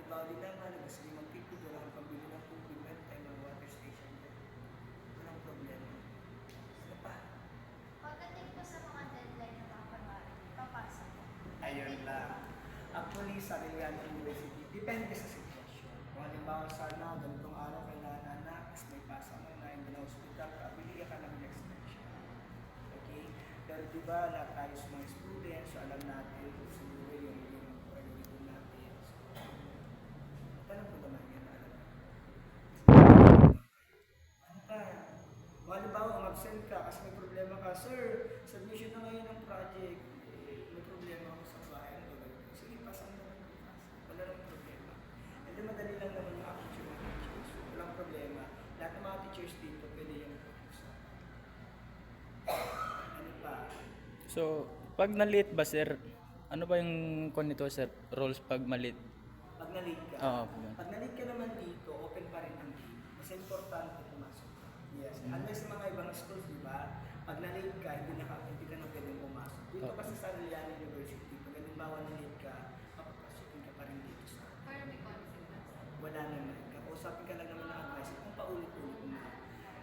Bawal din naman, gusto niyo magtipid, wala kang pambili ng tubig, meron tayong mga water station dyan. Walang problema. Ano pa? Pagdating po sa mga deadline na papasa po. Ayun lang. Actually, sa Arellano University, depende sa sitwasyon. Kung halimbawa sana, ganitong araw kailangan anak, mas may pasa mo na, hindi na hospital ka, bibigyan ka ng extension. Okay? Pero di ba, lahat tayo sa mga students, so alam natin kung siguro yung priority natin. So, alam ko naman yan, alam mo. Ano pa? Kung halimbawa, umabsent ka kasi may problema ka, sir, submission na ngayon ng project, may problema ako sa bahay, ano gagawin ko? Sige, pasan mo lang. Wala nang problema. And then, madali lang naman ma-approach yung mga teachers. Walang problema. Lahat ng mga teachers dito, pwede yung pag-usap. Ano pa? So, pag na-late ba, sir, ano ba yung nito, sir, rules pag ma-late? Pag na-late ka, Oo. pag na-late ka naman dito, open pa rin ang gate. Mas importante pumasok ka. Yes. Unless sa mga ibang schools, di ba? Pag na-late ka, hindi ka na pwedeng pumasok. Dito Oo. kasi sa Arellano University, pag halimbawa na-late ka, papapasukin ka pa rin dito sa Para may consequence. wala naman. Kakausapin ka lang naman ng advice kung paulit-ulit na.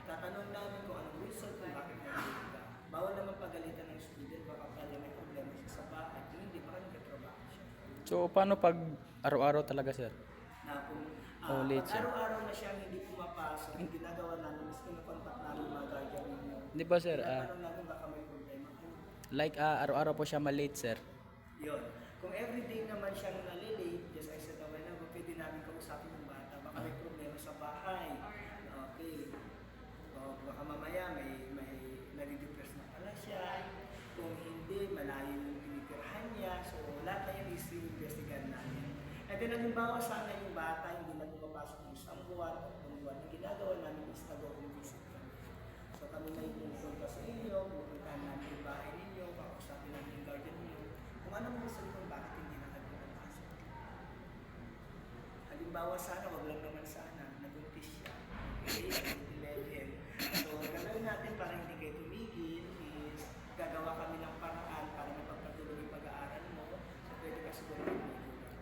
Tatanong namin kung anong reason kung bakit na-late ka. Bawal naman pagalitan ng student, baka pala may problema siya sa bahay. Kung hindi, baka nagkatrabaho siya. So, paano pag araw-araw talaga, sir? Na kung Late pag siya. araw-araw na siyang hindi pumapasok, ang ginagawa namin is kinukontak namin mga guardian ninyo. Di ba, sir? Tinatanong namin baka may problema kayo. Like, araw-araw po siya ma-late, sir. Yun. Kung everyday naman siyang nalilate, just I said a while ago, pwede namin kausapin yung bata. Baka may problema sa bahay. Okay. O baka mamaya may nadidepress na pala siya. Kung hindi, malayo yung tinitirhan niya. So, lahat na yun is investigan namin. And then, halimbawa sana yung bata hindi na pumapasok ng isang buwan o kung buwan, ang ginagawa namin is nag-home visit kami. So, kami na yung pupunta sa inyo, pupuntahan namin yung bahay ninyo, kakusapin namin yung guardian ninyo, kung anong gusto kung bakit hindi na kami pumapasok. Halimbawa sana, wag lang naman sana, nabuntis siya. Okay, level. So, gagawin natin para hindi kayo tumigil is gagawa kami ng paraan para mapagpatuloy yung pag-aaral mo. So, pwede ka siguro tumigil.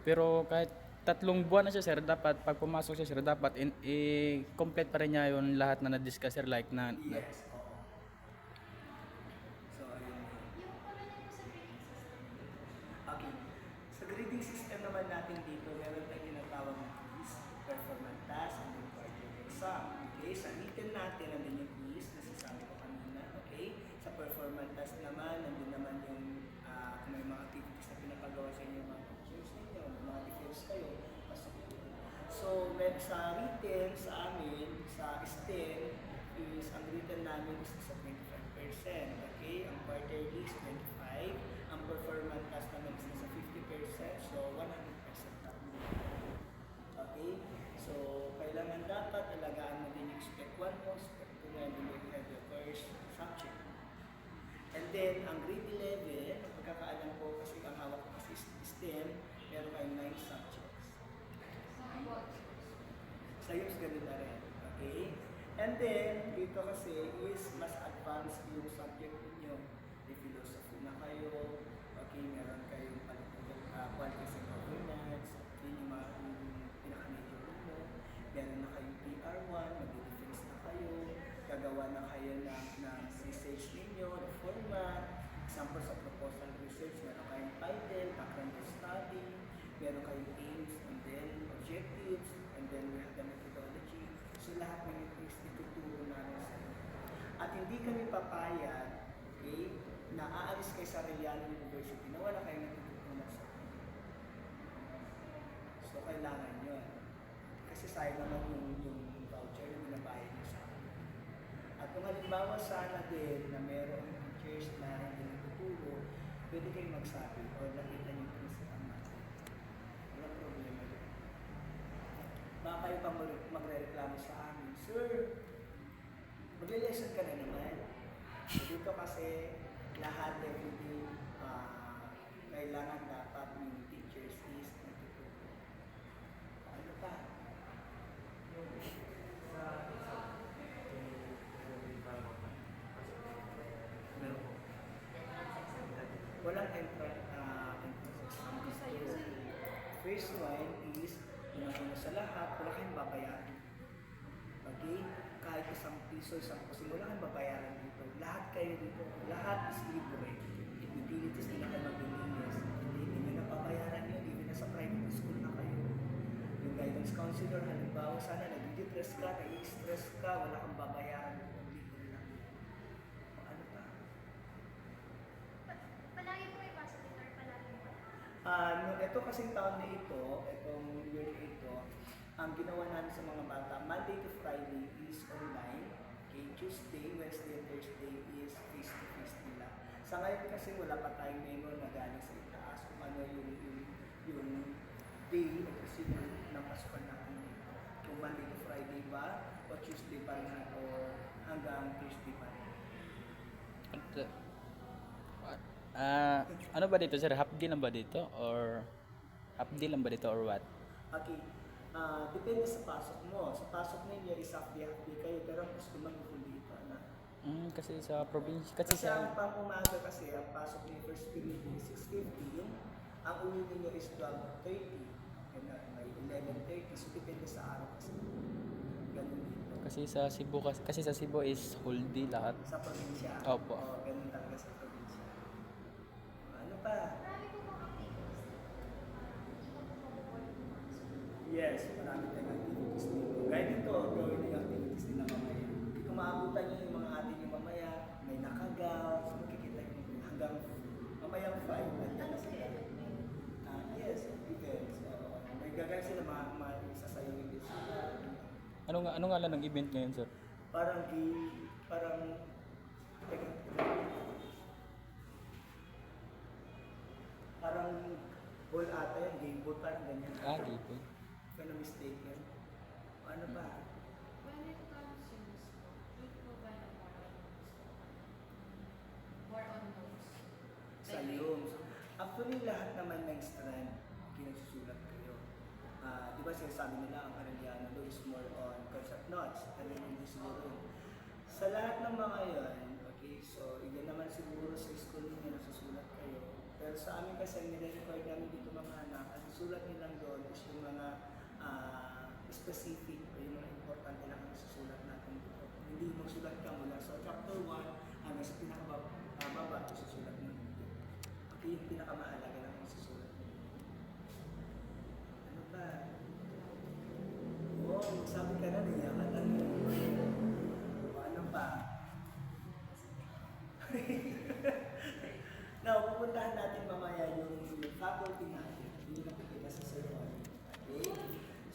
Pero kahit 3 buwan na siya, sir, dapat pag pumasok siya, sir, dapat i-complete pa rin niya yung lahat na na-discuss, sir, like na Yes, oo. So, ayun. Yung pagdating po sa grading system. Okay. Sa grading system naman natin dito, meron tayong tinatawag na quiz, performance task, and then quarterly exam. Okay, sa written natin, nandun yung quiz, nasasabi ko kanina. Okay, sa performance task naman, nandun naman yung kung may mga activities na pinapagawa sa inyo, mga teachers ninyo, mga defense kayo, pasok yun. So, sa written, sa amin, sa STEM, is ang written namin is sa 25%. Okay, ang quarterly is 25%. Ang performance task naman is nasa 50%, so 100% namin. Okay? So, kailangan dapat alagaan mo din yung step 1 mo, step 2 mo, and then you have your first subject. And then, ang grade 11, ang pagkakaalam ko kasi ang hawak ko kasi is STEM, meron kayong 9 subjects. Sa iyo, ganun na rin. Okay? And then, dito kasi is mas advanced yung subject ninyo. May philosophy na kayo, okay, meron kayong qualities and governance, yun yung mga pinaka-major ninyo. Meron na kayong PR1, mag-defense na kayo, gagawa na kayo ng research ninyo, the format, example sa proposal research, meron kayong title, background study, meron kayong aims, and then objectives, and then we have the methodology. So lahat ng ito is ituturo namin sa inyo. At hindi kami papayag, okay, na aalis kayo sa Arellano University na wala kayong natututunan sa inyo. So kailangan yun. Kasi sayang naman yung voucher na binabayad niyo sa akin. At kung halimbawa sana din na merong teachers na hindi natuturo, pwede kayong magsabi o nakita niyo yung principal natin. Walang problema yun. Baka kayo pang magre-reklamo sa amin, Sir, magle-lesson ka na naman. So dito kasi lahat everyday kailangan dapat yung teachers is natuturo. Ano pa? Meron po. Walang entrance exam. First one, natin is, una sa lahat, wala kayong babayaran. Okay? Kahit isang piso, isang kusin, wala kayong babayaran dito. Lahat kayo dito, lahat is libre. Utilities nila kayo maglilinis. Hindi nyo na babayaran yun, even na sa private school na kayo. Yung guidance counselor, halimbawa sana, nag-depress ka, nag-stress ka, wala kang babayaran dito, libre lang. O ano pa? Palagi po may pasok dito or palagi mo? Ito kasing taon na ito, itong year na ito, ang ginawa namin sa mga bata, Monday to Friday is online. Okay, Tuesday, Wednesday, and Thursday is face-to-face nila. Sa ngayon kasi wala pa tayong memo na galing sa itaas kung ano yung day o procedure ng pasukan natin dito. Kung Monday to Friday ba, o Tuesday pa rin o hanggang Thursday pa rin. Ano ba dito sir? Half day lang ba dito? Or half day lang ba dito or what? Okay. Depende sa pasok mo. Sa pasok ninyo, half day kayo, pero ang gusto man full dito, anak. Kasi sa probinsya, Kasi ang pang-umaga kasi, ang pasok niyo first period is 6:15, ang uwi ninyo is 12:30, and may 11:30, so depende sa araw kasi. Ganun dito. kasi sa Cebu is whole day lahat. Sa probinsya. Opo. Oo, ganun talaga sa probinsya. Ano pa? Marami po mga activities dito. Hindi ko po mabubuhay ng mga school. Yes, marami tayong activities dito. Gaya dito, gawin yung activities nila mamaya. Kung maabutan nyo yung mga atin yung mamaya, may nakagaw, so makikita nyo hanggang mamayang 5, nandiyan na sila. Yes, events. May gagawin sila isasayawin din sila. Ano nga lang ng event ngayon sir? Parang, teka. Parang ball ata yan, game ball, parang ganyan. Dito. Kaya na mistake yan. Ano ba? When it comes to this, we provide more on notes. Sa Yums. Actually, lahat naman ng strand, kinasusulat kayo. Di ba sinasabi nila, ang Arellano law is more on concept notes. Ano yung hindi siguro. Sa lahat ng mga yon, okay, so yan naman siguro sa school ninyo nasusulat kayo. Pero sa amin kasi, ang nire-record namin dito mga anak, ang sulat nilang doon is yung mga specific o yung mga importante lang ang susulat natin dito. Hindi magsulat ka mula sa chapter 1 hanggang sa pinakababa susulat mo dito. Okay, yung pinakamahalaga lang ang susulat mo. Ano ba? Oo, sabi ka na niya, ano pa? Now, pupuntahan natin mamaya yung faculty natin. Hindi nakikita sa sermon. Okay?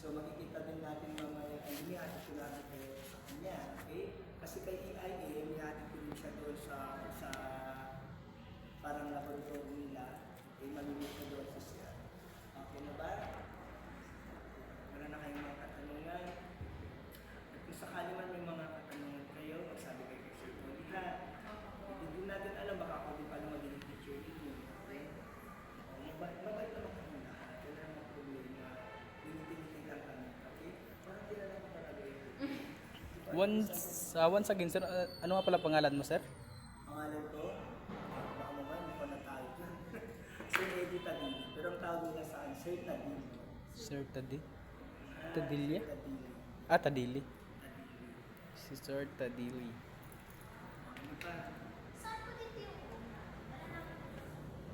So, makikita din natin mamaya ang inihatid ko natin kayo sa kanya. Okay? Kasi kay EIA, inihatid ko din siya doon sa parang laboratory nila. Okay? Mamimit ko doon sa siya. Okay na ba? Wala na kayong mga katanungan. At kung sakali man may mga katanungan kayo, magsabi kayo kay Sir Tony, ha? Hindi natin alam, baka ako din pala magiging teacher ninyo. Okay? Mabait naman kami lahat. Wala namang problema. Tinitig lang kami. Okay? Parang kilala ko talaga yun. Once again sir, ano nga pala pangalan mo sir? Pangalan ko, baka mamaya hindi ko na tayo dyan. Sir Eddie Tadili. Pero ang tawag nila sa akin, Sir Tadili. Sir Tadilla? Tadili. Tadili. Si Sir Tadili. Ano pa? Saan po dito yung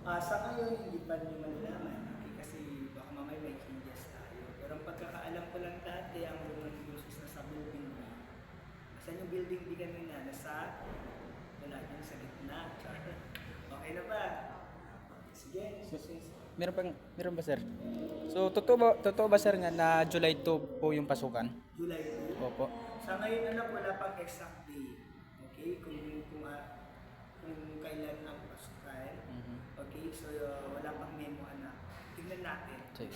una? Sa ngayon, hindi pa rin malalaman. Okay, kasi baka mamaya may changes tayo. Pero ang pagkakaalam ko lang dati, ang Roman Usos na sa building na. Saan yung building di kanina? Nasa? Wala dyan sa gitna. Okay na ba? Sige. Meron ba sir? So totoo ba sir nga na July 2 po yung pasukan? July 2. Opo. Sa ngayon anak, wala pang exact day. Okay? Kung kailan ang pasukan. Okay? So wala pang memo anak. Tingnan natin. Sige.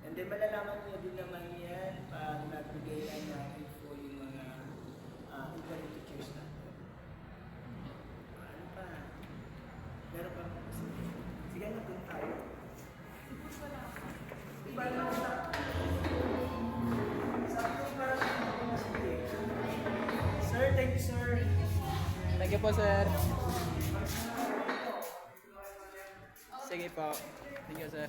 And then malalaman niyo din naman yan pag nagbigay yan ng info yung mga incoming teachers natin. Ano pa? Meron pa. Sige na dun tayo. Iba lang sa... Sabi ko parang sige. Sir, thank you sir. Thank you po sir. Sige po. Thank you sir.